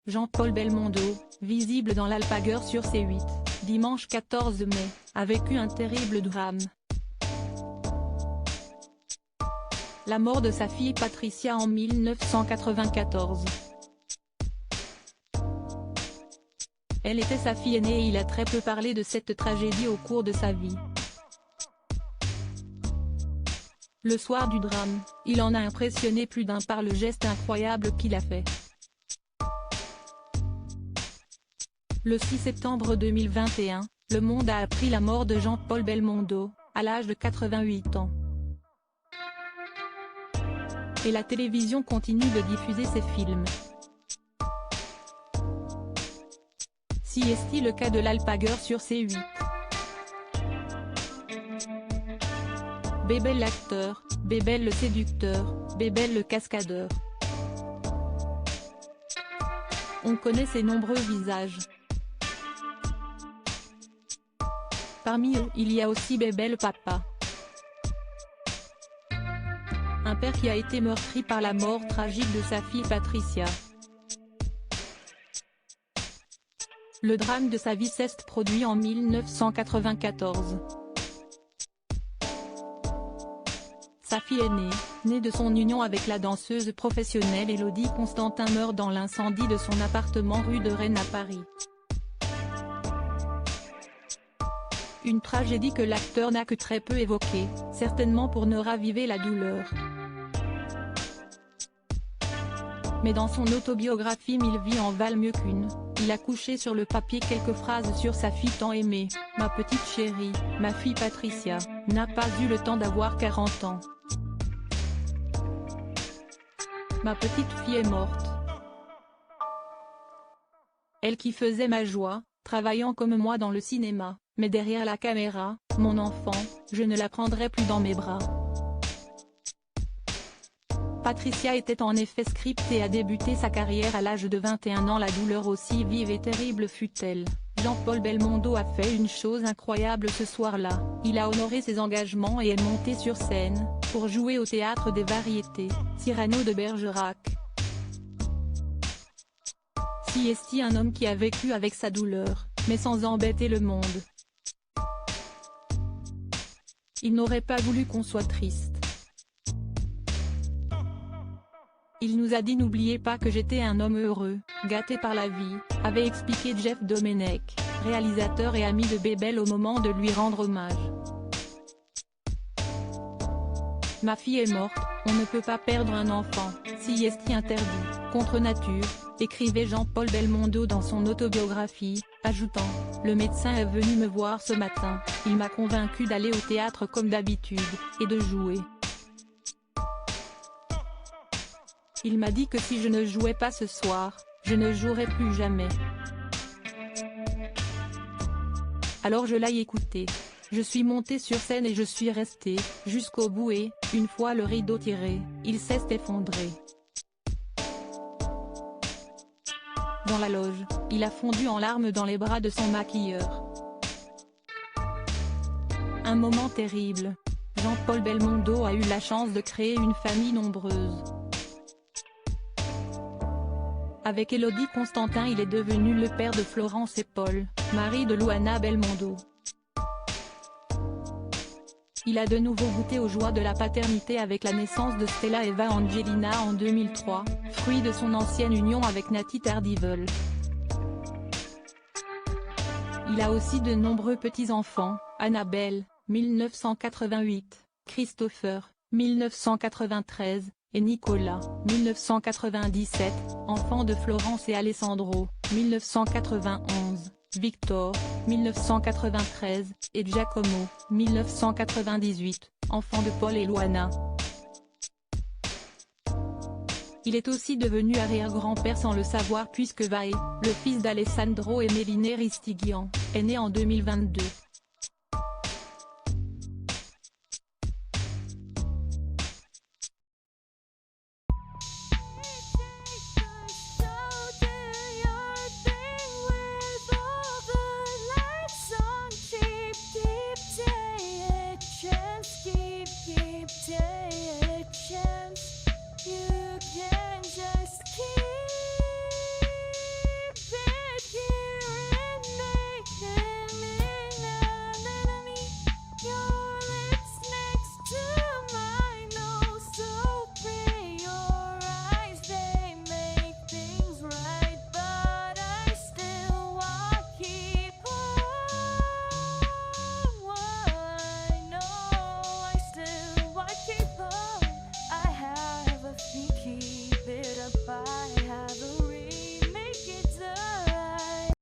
Jean-Paul Belmondo, visible dans l'Alpaguer sur C8, dimanche 14 mai, a vécu un terrible drame. La mort de sa fille Patricia en 1994. Elle était sa fille aînée et il a très peu parlé de cette tragédie au cours de sa vie. Le soir du drame, il en a impressionné plus d'un par le geste incroyable qu'il a fait. Le 6 septembre 2021, le monde a appris la mort de Jean-Paul Belmondo, à l'âge de 88 ans. Et la télévision continue de diffuser ses films. Si est-il le cas de l'Alpaguer sur C8. Bébel l'acteur, Bébel le séducteur, Bébel le cascadeur. On connaît ses nombreux visages. Parmi eux, il y a aussi Bébel papa. Un père qui a été meurtri par la mort tragique de sa fille Patricia. Le drame de sa vie s'est produit en 1994. Sa fille aînée, née de son union avec la danseuse professionnelle Élodie Constantin meurt dans l'incendie de son appartement rue de Rennes à Paris. Une tragédie que l'acteur n'a que très peu évoquée, certainement pour ne raviver la douleur. Mais dans son autobiographie Mille vies en valent mieux qu'une, il a couché sur le papier quelques phrases sur sa fille tant aimée. Ma petite chérie, ma fille Patricia, n'a pas eu le temps d'avoir 40 ans. Ma petite fille est morte. Elle qui faisait ma joie, travaillant comme moi dans le cinéma, mais derrière la caméra, mon enfant, je ne la prendrai plus dans mes bras. Patricia était en effet script et a débuté sa carrière à l'âge de 21 ans. La douleur aussi vive et terrible fut-elle. Jean-Paul Belmondo a fait une chose incroyable ce soir-là, il a honoré ses engagements et est monté sur scène, pour jouer au Théâtre des Variétés, Cyrano de Bergerac. Si est-il un homme qui a vécu avec sa douleur, mais sans embêter le monde. Il n'aurait pas voulu qu'on soit triste. Il nous a dit n'oubliez pas que j'étais un homme heureux, gâté par la vie, avait expliqué Jeff Domenech, réalisateur et ami de Bébel au moment de lui rendre hommage. Ma fille est morte, on ne peut pas perdre un enfant, si est interdit, contre nature, écrivait Jean-Paul Belmondo dans son autobiographie, ajoutant « Le médecin est venu me voir ce matin, il m'a convaincu d'aller au théâtre comme d'habitude, et de jouer. Il m'a dit que si je ne jouais pas ce soir, je ne jouerais plus jamais. Alors je l'ai écouté. Je suis monté sur scène et je suis resté, jusqu'au bout et, une fois le rideau tiré, il s'est effondré. Dans la loge, il a fondu en larmes dans les bras de son maquilleur. Un moment terrible. Jean-Paul Belmondo a eu la chance de créer une famille nombreuse. Avec Élodie Constantin il est devenu le père de Florence et Paul, mari de Louana Belmondo. Il a de nouveau goûté aux joies de la paternité avec la naissance de Stella Eva Angelina en 2003, fruit de son ancienne union avec Nati Tardivel. Il a aussi de nombreux petits-enfants, Annabelle, 1988, Christopher, 1993, et Nicolas, 1997, enfant de Florence et Alessandro, 1991, Victor, 1993, et Giacomo, 1998, enfant de Paul et Louana. Il est aussi devenu arrière-grand-père sans le savoir puisque Vae, le fils d'Alessandro et Mélinée Ristighian, est né en 2022.